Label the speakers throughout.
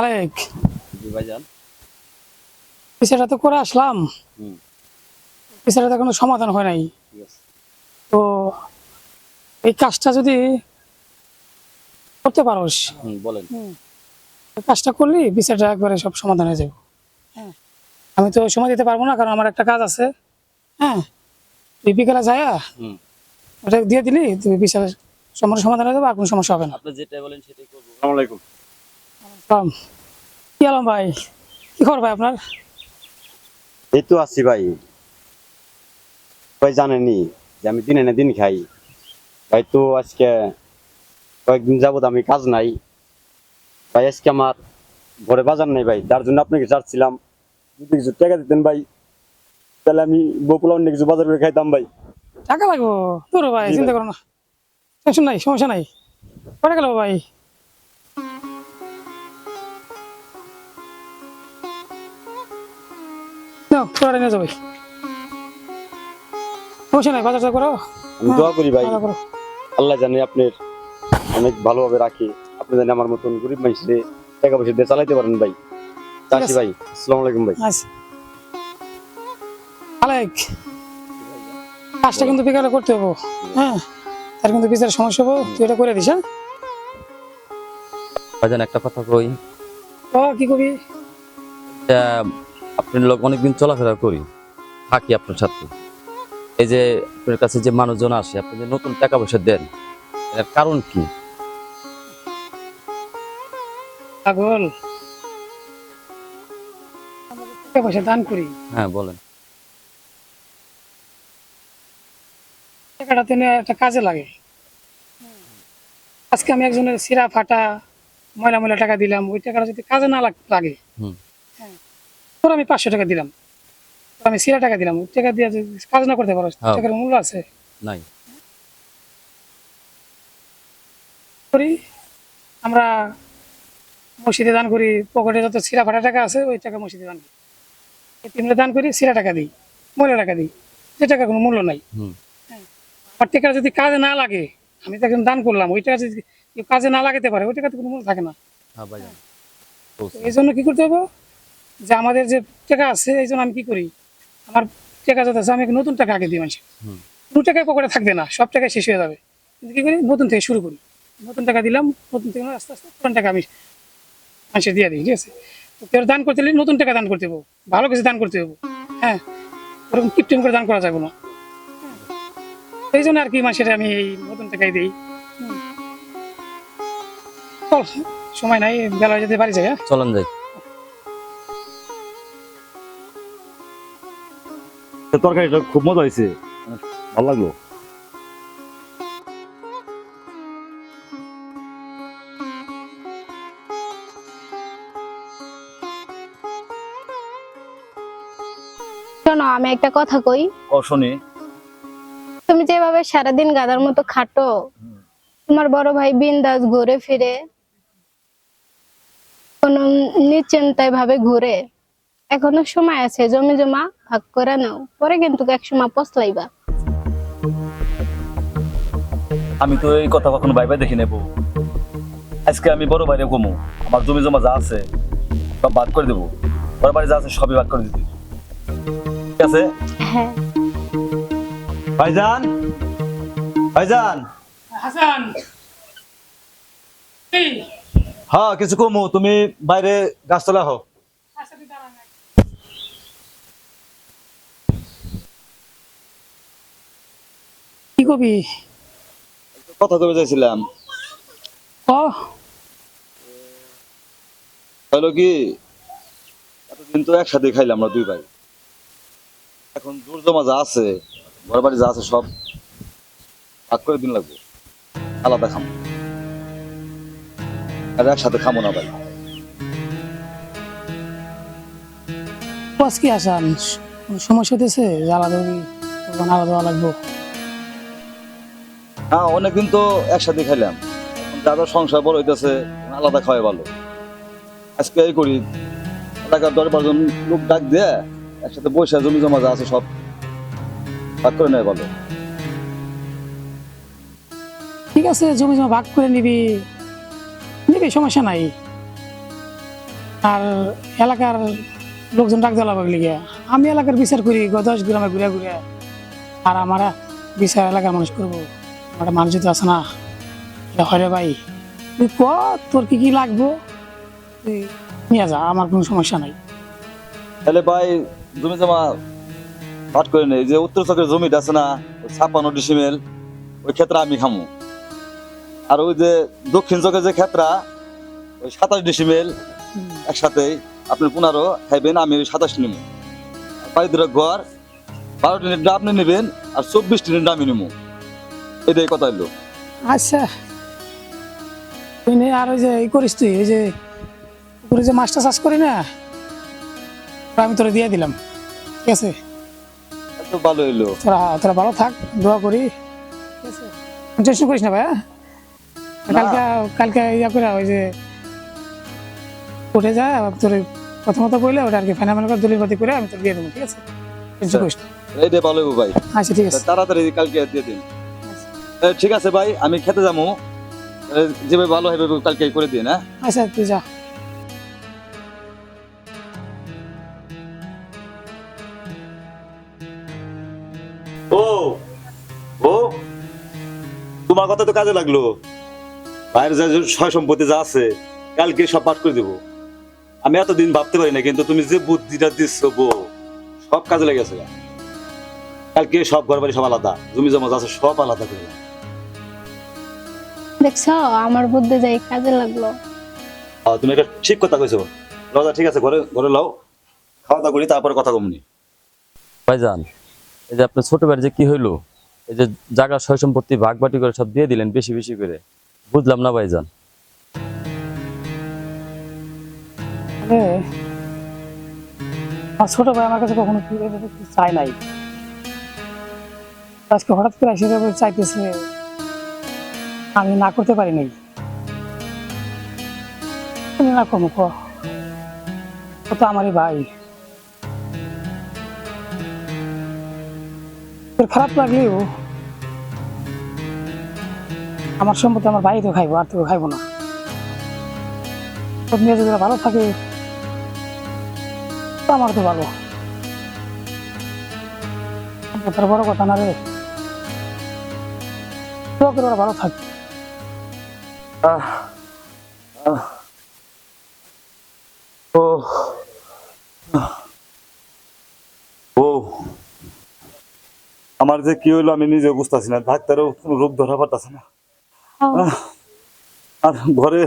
Speaker 1: আরেক
Speaker 2: জি ভাইজান।
Speaker 1: বিষয়টা তো করে আসলাম,
Speaker 2: হুম,
Speaker 1: বিষয়টা তো কোনো সমাধান হয় নাই।
Speaker 2: ঠিক আছে।
Speaker 1: তো এই কাজটা যদি করতে পারোস,
Speaker 2: বলেন।
Speaker 1: এই কাজটা করলে বিষয়টা একবারে সব সমাধান হয়ে যাবে। হ্যাঁ, আমি তো সময় দিতে পারবো না, কারণ আমার একটা কাজ আছে। হ্যাঁ, তুই বিকেলে যায়
Speaker 2: হুম,
Speaker 1: ওটা দিয়ে দিলি, তুই বিষয়ের সমস্যার সমাধান হয়ে যাবে, আর কোনো সমস্যা হবে না।
Speaker 2: আপনি যেটা বলেন সেটাই করবো। আসসালামু আলাইকুম।
Speaker 1: সালাম। কি আলম ভাই, কি খবর ভাই আপনার?
Speaker 3: এই তো আছি ভাই। ভাই জানেনি যে আমি দিনে না দিন খাই। ভাই তো আজকে কয়েকদিন যাবত আমি কাজ নাই ভাই। আজকে আমার ঘরে বাজার নাই ভাই, তার জন্য আপনাকে চাচ্ছিলাম যদি কিছু টাকা দিতেন ভাই, তাহলে আমি বপুলা অন্য কিছু বাজার করে খাইতাম ভাই।
Speaker 1: টাকা লাগবো তোর ভাই,
Speaker 3: জি
Speaker 1: চিন্তা
Speaker 3: ভাই।
Speaker 1: করো না, টেনশন নাই, সমস্যা নাই। কটা গেল ভাই? নাও পুরোটা নিয়ে যাবে, সমস্যা নাই, বাজারটা করো।
Speaker 3: আমি দোয়া করি ভাই,
Speaker 1: বাজার করো।
Speaker 3: আল্লাহ জানে আপনার অনেক ভালোভাবে রাখি, আপনি জানেন আমার মতন গরিব মানুষে টাকা পয়সা দিয়ে চালাইতে পারেন ভাই।
Speaker 1: ঠিক
Speaker 3: আসি
Speaker 1: আছে।
Speaker 3: ভাই, আসসালামু আলাইকুম ভাই।
Speaker 1: আচ্ছা আলেক, কাজটা কিন্তু বিকালে করতে হবো। হ্যাঁ, তার কিন্তু বিচারের সমস্যা হবো, তুই এটা করে দিস। হ্যাঁ,
Speaker 2: ভাইজান একটা কথা কই,
Speaker 1: ও কি করবি?
Speaker 2: আপনার লোক অনেকদিন চলাফেরা করি, থাকি আপনার সাথে। এই যে আপনার কাছে যে মানুষজন আসে, আপনি যে নতুন টাকা পয়সা দেন, এর কারণ কি?
Speaker 1: পাগল, টাকা পয়সা দান করি,
Speaker 2: হ্যাঁ বলেন।
Speaker 1: টাকাটা তেনে একটা কাজে লাগে। আজকে আমি একজনের সিরা ফাটা ময়লা ময়লা টাকা দিলাম, ওই টাকাটা যদি কাজে না লাগে,
Speaker 2: হুম,
Speaker 1: তোর আমি 500 টাকা দিলাম, তোর আমি সিরা টাকা দিলাম, ওই টাকা দিয়ে যদি কাজ না করতে পারো,
Speaker 2: হ্যাঁ।
Speaker 1: টাকার মূল্য আছে?
Speaker 2: নাই।
Speaker 1: করি আমরা, মসজিদে দান করি, পকেটে যত সিরা ফাটা টাকা আছে ওই টাকা মসজিদে দান করি, এতিমরে দান করি, সিরা টাকা দিই, ময়লা টাকা দিই, যে টাকার কোনো মূল্য নাই।
Speaker 2: হুম,
Speaker 1: আমার টাকা যদি কাজে না লাগে, আমি তো একজন দান করলাম, ওই টাকা যদি কেউ কাজে না লাগাতে পারে, ওই টাকাতে কোনো মূল্য থাকে না।
Speaker 2: হ্যাঁ ভাইজান
Speaker 1: তো
Speaker 2: বলছি।
Speaker 1: এই জন্য কি করতে হবে, যে আমাদের যে টাকা আছে, এই জন্য আমি কি করি, আমার টাকা যত আছে আমি একটা নতুন টাকা আগে দিই মানুষের।
Speaker 2: হুম,
Speaker 1: কোনো টাকায় পকেটে থাকবে না, সব টাকা শেষ হয়ে যাবে, কিন্তু কি করি, নতুন থেকে শুরু করি, নতুন টাকা দিলাম, নতুন থেকে আস্তে আস্তে পুরান টাকা আমি মানুষের দিয়ে দিই। ঠিক আছে, তো কেউ দান করতে হলে নতুন টাকা দান করতে হবো, ভালো কিছু দান করতে হবো। হ্যাঁ, ওরকম কিপটেম করে দান করা যাবে না। এই জন্য আর কি মানুষের আমি এই নতুন টাকাই দিই। চল, সময় নাই, বেলা হয়ে যেতে বাড়ি যাই। হ্যাঁ,
Speaker 2: চলেন যাই।
Speaker 4: তরকারিটা খুব মজা হয়েছে, ভালো লাগলো।
Speaker 5: শোনো, আমি একটা কথা কই।
Speaker 4: ও শুনি।
Speaker 5: তুমি যেভাবে সারাদিন গাধার মতো খাটো, তোমার বড় ভাই বিন্দাস ঘুরে ফিরে, কোনো নিশ্চিন্তায় ভাবে ঘুরে। এখনো সময় আছে, জমি জমা ভাগ করে নাও, পরে কিন্তু একসময় পস্তাইবা।
Speaker 4: আমি তো এই কথা কখনো ভাইবা দেখি নেবো। আজকে আমি বড় বাইরে কমু, আমার জমি জমা যা আছে সব ভাগ করে দেবো, বড় বাড়ি যা আছে সবই ভাগ করে দিতে। ঠিক আছে
Speaker 5: হ্যাঁ,
Speaker 4: ভাইজান, ভাইজান।
Speaker 1: হাসান, এই,
Speaker 4: হ্যাঁ কিছু কমু, তুমি বাইরে গাছতলা হও।
Speaker 1: কি কবি?
Speaker 4: কথা কবে চাইছিলাম,
Speaker 1: ও
Speaker 4: হলো কি, এতদিন তো একসাথে খাইলাম আমরা দুই ভাই, এখন জোর জমা যা আছে বড় বাড়ি যা আছে সব ভাগ করে দিন লাগবো, আলাদা খামো আর একসাথে খামো না ভাই।
Speaker 1: বাস কি হাসান, কোনো সমস্যা হতেছে? আলাদা হবি, তখন আলাদা হওয়া লাগবো।
Speaker 4: হ্যাঁ অনেকদিন তো একসাথে খাইলাম, যাদের সংসার বড় হইতেছে আলাদা খাওয়াই ভালো। আজকে এই করি, এলাকার 10-12 জন লোক ডাক দিয়ে একসাথে বসে জমি জমা যা আছে সব ভাগ করে নেয় ভালো।
Speaker 1: ঠিক আছে, জমি জমা ভাগ করে নিবি, নিবি, সমস্যা নাই। আর এলাকার লোকজন ডাক দেওয়া লাগবে লিগে আমি এলাকার বিচার করি 10 গ্রামে ঘুরে ঘুরে, আর আমার বিচার এলাকার মানুষ করবো। আমার মানুষ যদি আছে না, এটা হয় রে ভাই, তুই ক তোর কি কি লাগবো তুই নিয়ে যা, আমার কোনো সমস্যা নাই।
Speaker 4: তাহলে ভাই জমি জমা ভাট করে নেই, যে উত্তর চকের জমিটা আছে না 56 ডিসিমেল, ওই ক্ষেত্রে আমি খামু। আর ওই যে দক্ষিণ চকের যে ক্ষেত্রা ওই 27 ডিসিমেল একসাথেই আপনি 15 খাইবেন, আমি ওই 27 নিব। বাড়ি দুটো ঘর 12 টিনের আপনি নেবেন আর 24 টিনের আমি নিব, এটাই কথা হইলো।
Speaker 1: আচ্ছা তুই নে, আর ওই যে এই করিস তুই ওই যে পুকুরে যে মাছটা চাষ করি না, ওটা আমি তোরা দিয়ে দিলাম, ঠিক আছে?
Speaker 4: এত ভালো হইলো।
Speaker 1: তোরা তোরা ভালো থাক, দোয়া করি, ঠিক আছে? টেনশন করিস না ভাই, হ্যাঁ? কালকে কালকে ইয়া করে ওই যে উঠে যায় তোর প্রথমত বললে ওটা আর কি ফাইনাল করে দলিল পাতি করে আমি তোর দিয়ে দেবো, ঠিক আছে? টেনশন করিস না।
Speaker 4: এইটাই ভালো হইব ভাই।
Speaker 1: আচ্ছা ঠিক আছে।
Speaker 4: তাড়াতাড়ি কালকে দিয়ে দিন। ঠিক আছে ভাই, আমি খেতে যাবো, যেভাবে ভালো হবে কালকে করে দিন। হ্যাঁ
Speaker 1: আচ্ছা তুই যা।
Speaker 4: ও ও তোমার কথা তো কাজে লাগলো। বাইরে যা সয় সম্পত্তি যা আছে কালকে সব পাঠ করে দেবো। আমি এতদিন ভাবতে পারি না, কিন্তু তুমি যে বুদ্ধিটা দিচ্ছ বউ, সব কাজে লেগেছে। কালকে সব ঘর বাড়ি সব আলাদা, জমি জমা যা আছে সব আলাদা করে দিবো।
Speaker 5: দেখছো আমার বুদ্ধি যাই কাজে লাগলো।
Speaker 4: তুমি একটা ঠিক কথা কইছো রাজা। ঠিক আছে, ঘরে ঘরে লাও, খাওয়া দাওয়া করি, তারপরে কথা কমনি।
Speaker 2: ভাইজান, এই যে আপনার ছোট ভাইয়ের যে কি হইলো, এই যে জায়গা সয় সম্পত্তি ভাগ বাটি করে সব দিয়ে দিলেন বেশি বেশি করে, বুঝলাম না ভাইজান।
Speaker 1: আরে, আমার ছোট ভাই আমার কাছে কখনো কিছু চাই নাই, আজকে হঠাৎ করে এসে চাইতেছে, আমি না করতে পারি নাই। তুমি না কম ও তো আমারই ভাই, তোর খারাপ লাগলেও আমার সম্পত্তি আমার ভাই তো খাইবো, আর তো খাইবো না। তোর নিয়ে যদি ভালো থাকে তো আমার তো ভালো, তার বড় কথা না রে। তোকে ওরা ভালো থাকে।
Speaker 4: ও ও আমার যে কি হইলো আমি নিজে বুঝতেছি না, ডাক্তারও কোনো রোগ ধরা পারতেছে না। আর ঘরে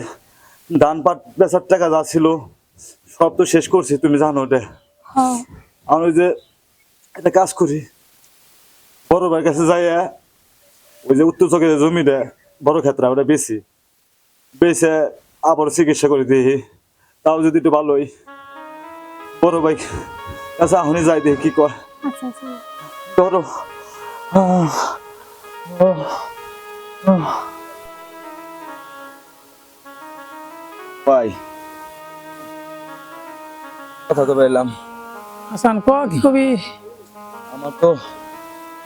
Speaker 4: ধান পাট বেচার টাকা যা ছিল সব তো শেষ করছি, তুমি জানো ওটা। আমি ওই যে একটা কাজ করি, বড় ভাইয়ের কাছে যাই, ওই যে উত্তর চকের জমিটা বড় ক্ষেত্রে ওটা বেশি বেশি আবার চিকিৎসা করে দিই, তাও যদি একটু ভালোই। বড় ভাই কাছে এখনই যাই দেখি কি কর।
Speaker 5: আচ্ছা আচ্ছা
Speaker 4: ধরো ভাই, কথা তো বললাম,
Speaker 1: হাসান ক কি কবি?
Speaker 4: আমার তো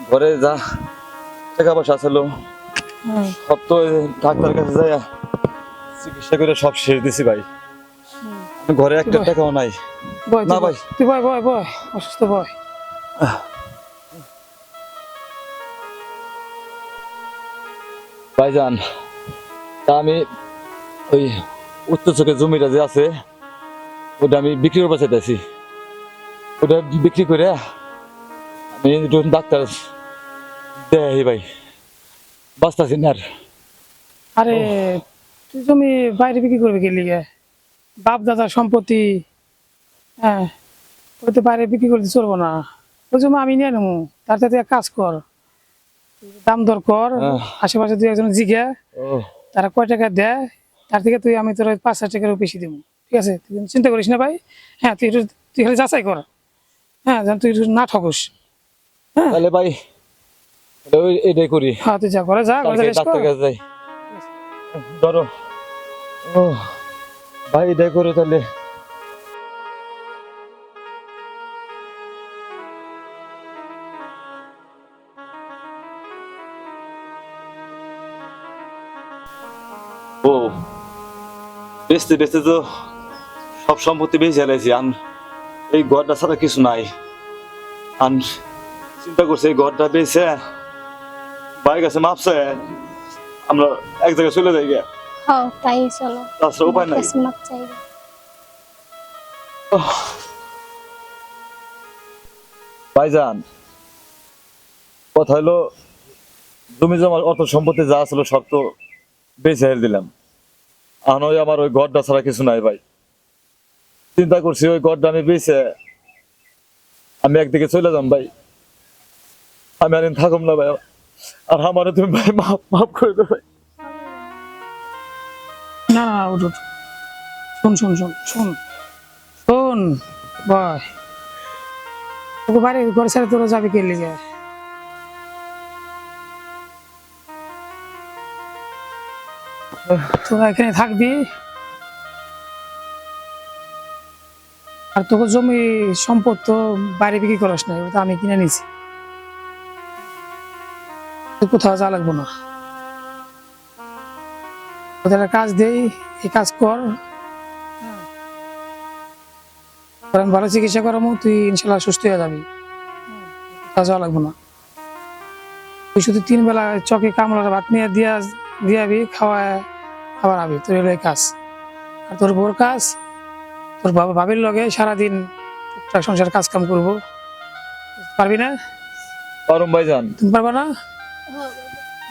Speaker 4: ঘরে যা টাকা পয়সা ছিল সব তো ডাক্তার কাছে যাই চিকিৎসা করে সব শেষ দিছি ভাই। আমি ঘরে একটা টাকাও নাই।
Speaker 1: বয়
Speaker 4: না ভাই,
Speaker 1: তুই বয় বয় বয়, অসুস্থ বয়।
Speaker 4: ভাইজান, তা আমি ওই উত্তর চোখের জমিটা যে আছে ওটা আমি বিক্রি করতে চাইতেছি। ওটা বিক্রি করে আমি একটু ডাক্তার দেয় ভাই, বাঁচতেছি না আর।
Speaker 1: আরে তুই জমি বাইরে বিক্রি করবি গেলি বাপ দাদার সম্পত্তি, হ্যাঁ ওই তো বাইরে বিক্রি করতে চলবো না। ওই জমি আমি নিয়ে নেবো, তার সাথে এক কাজ কর, দাম দর কর, আশেপাশে তুই একজন জিজ্ঞা
Speaker 4: ও
Speaker 1: তারা কয় টাকা দেয়, তার থেকে তুই আমি তোর 5-6 টাকার বেশি দেবো, ঠিক আছে? তুই চিন্তা করিস না ভাই, হ্যাঁ তুই খালি যাচাই কর, হ্যাঁ যেন তুই না ঠকস। হ্যাঁ
Speaker 4: তাহলে ভাই এটাই করি,
Speaker 1: হ্যাঁ তুই যা করে যা করে
Speaker 4: ডাক্তার কাছে যাই। ধরো ও ভাই এটাই করে তাহলে। ও বেচতে বেচতে তো সব সম্পত্তি বেঁচে এলাইছি, আন এই ঘরটা ছাড়া কিছু নাই। আন চিন্তা করছি এই ঘরটা বেঁচে ভাইয়ের কাছে মাপছে আমরা এক জায়গায় চলে যাই গিয়া,
Speaker 5: হ্যাঁ তাই চলো,
Speaker 4: তাছাড়া উপায় নাই।
Speaker 5: কাছে মাপ চাইবো।
Speaker 4: ভাইজান কথা হলো জমি জমা অর্থ সম্পত্তি যা ছিল সব তো বেঁচে হেরে দিলাম। এখন ওই আমার ওই ঘরটা ছাড়া কিছু নাই ভাই। চিন্তা করছি ওই ঘরটা আমি বেঁচে আমি একদিকে চলে যাম ভাই, আমি আর থাকুম না ভাই। আর আমারও তুমি ভাই মাফ মাফ করে দেবো ভাই।
Speaker 1: না না উঠ উঠ। শোন শোন শোন শোন শোন ভাই, তোকে বাড়ি ঘর ছেড়ে তোরা যাবি কে লিগে? তোরা এখানে থাকবি, আর তোকে জমি সম্পদ তো বাড়ি বিক্রি করাস না, ওটা আমি কিনে নিছি। তুই কোথাও যা লাগবো না, তোদের একটা কাজ দেই, এই কাজ কর, তোর আমি ভালো চিকিৎসা করাবো, তুই ইনশাল্লাহ সুস্থ হয়ে যাবি। কোথাও যাওয়া লাগবো না, তুই শুধু 3 বেলা চকে কামলার ভাত নিয়ে দিয়াবি, খাওয়ায় আবার আবি, তোর হলো এই কাজ। আর তোর বউর কাজ, তোর ভাবির লগে সারাদিন টুকটাক সংসার কাজ কাম করবো, পারবি না?
Speaker 4: পারুম ভাইজান।
Speaker 1: তুমি পারবা না?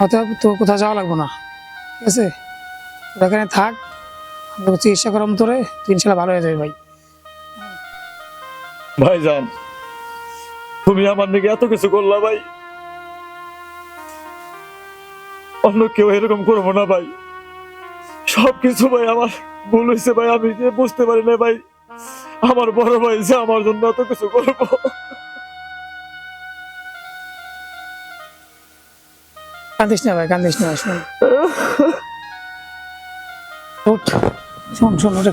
Speaker 1: অতএব তো কোথাও যাওয়া লাগবো না, ঠিক আছে? তোর এখানে থাক, আমি তোকে চিকিৎসা করাম, তোরে তুই ইনশাল্লাহ ভালো হয়ে যাবে ভাই।
Speaker 4: ভাইজান তুমি আমার দিকে এত কিছু করলা ভাই, অন্য কেউ এরকম করবো না ভাই। সবকিছু ভাই আমার ভুল হয়েছে ভাই, আমি যে বুঝতে পারি না ভাই আমার বড় ভাই যে আমার জন্য এত কিছু করবো।
Speaker 1: কান্দিস না ভাই, কান্দিস না, শোন উঠ, শোন শোন ওটা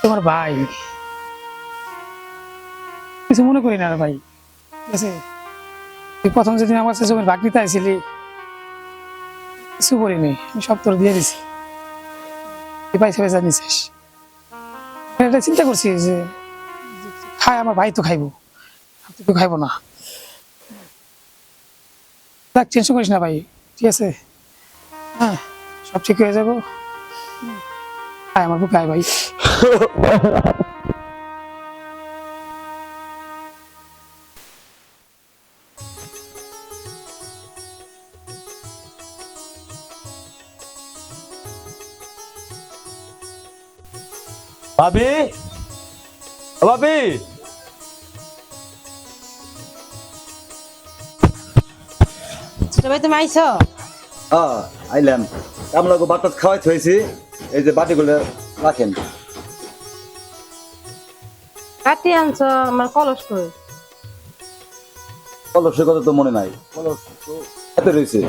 Speaker 1: তোমার ভাই, কিছু মনে করি না রে ভাই, ঠিক আছে? তুই প্রথম যেদিন আমার কাছে জমির ভাগ নিতে আসছিলি, কিছু বলিনি, আমি সব তোর দিয়ে দিছি, তুই পয়সা পয়সা নিছিস। এটা চিন্তা করছি যে খায় আমার ভাই তো খাইবো, আর তুই তো খাইবো না। দেখ টেনশন করিস না ভাই, ঠিক আছে? হ্যাঁ সব ঠিক হয়ে যাবো, আয় আমার বুকে আয় ভাই।
Speaker 4: ভাবি, ভাবি,
Speaker 6: ছোট ভাই তুমি আইছো?
Speaker 4: আইলাম। আপনাকে বাটাত খাওয়াই হয়েছি, এই যে বাটিগুলো রাখেন।
Speaker 6: কাটি আনছো, আমার কলস কই?
Speaker 4: কলসের কথা তো মনে নাই, কলস তো হাতে রয়েছে।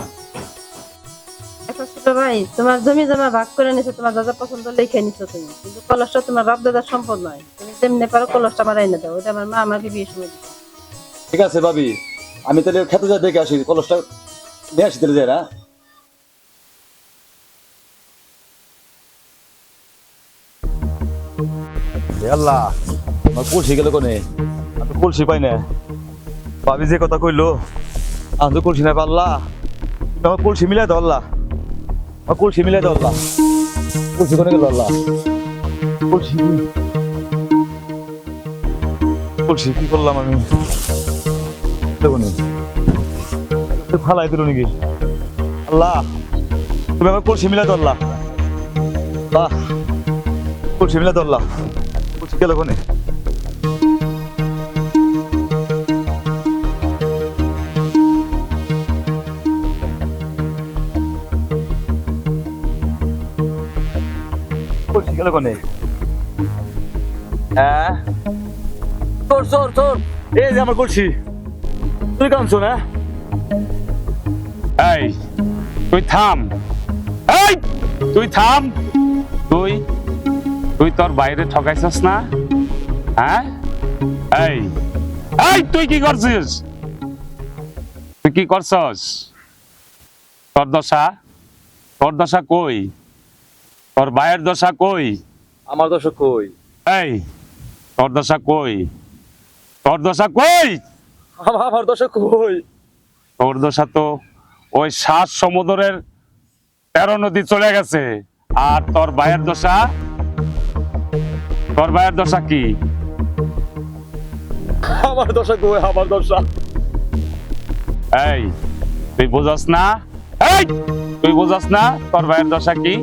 Speaker 6: এখন ছোট ভাই তোমার জমি জমা ভাগ করে নিছো, তোমার যা যা পছন্দ লিখে নিছো তুমি, কিন্তু কলসটা তোমার বাপ দাদার সম্পদ নয়। তুমি যেমনি পারো কলসটা আমার এনে দাও, ওটা আমার মা আমাকে বিয়ের সময় দিচ্ছে।
Speaker 4: ঠিক আছে ভাবি, আমি তাহলে খেতে যা দেখে আসি, কলসটা নিয়ে আসি তাহলে যাই না। আল্লাহ আমার কলসি গেল কোনে, আমি তো কলসি পাই না। ভাবি যে কথা কইলো আমি তো কলসি নাই পারলা, তুমি আমার কলসি মিলাই দাও আল্লাহ, আমার কলসি মিলাই দাও আল্লাহ। কলসি কোনে গেল আল্লাহ? কলসি কলসি কি করলাম আমি? ফালাই দিল নাকি? আল্লাহ তুমি আমার কলসি মিলাই দাও আল্লাহ, আল্লাহ কলসি মিলাই দাও আল্লাহ। কলসি গেল কোনে? কলসি গেল কোনে? হ্যাঁ তোর তোর তোর, এই যে আমার কলসি, তুই কাঁদছো না?
Speaker 7: এই তুই থাম, এই তুই থাম, তুই তুই তোর বাইরে ঠকাইছস না? হ্যাঁ এই এই তুই কি করছিস? তুই কি করছস? তোর দশা কই? তোর ভাইয়ের দশা কই?
Speaker 2: আমার দোষ কই?
Speaker 7: এই তোর দশা কই? তোর দশা কই?
Speaker 2: আমার দোষ কই?
Speaker 7: তোর দশা তো ওই 7 সমুদ্রের 13 নদী চলে গেছে। আর তোর ভাইয়ের দশা, তোর ভাইয়ের দশা কি?
Speaker 2: আমার দোষ কই? আমার দশা
Speaker 7: এই তুই বুঝাস না? এই তুই বুঝাস না তোর ভাইয়ের দশা কি?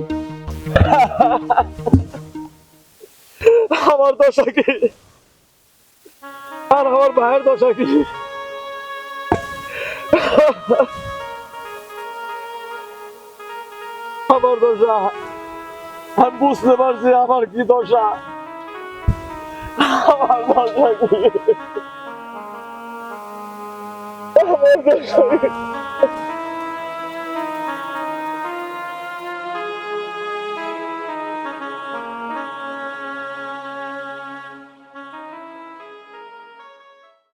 Speaker 2: আমার দশা কি? আর আমার ভাইয়ের দশা কি? আমার দশা আমি বুঝতে পারছি আমার কি দশা। আমার দশা কি? আমার দশা কি?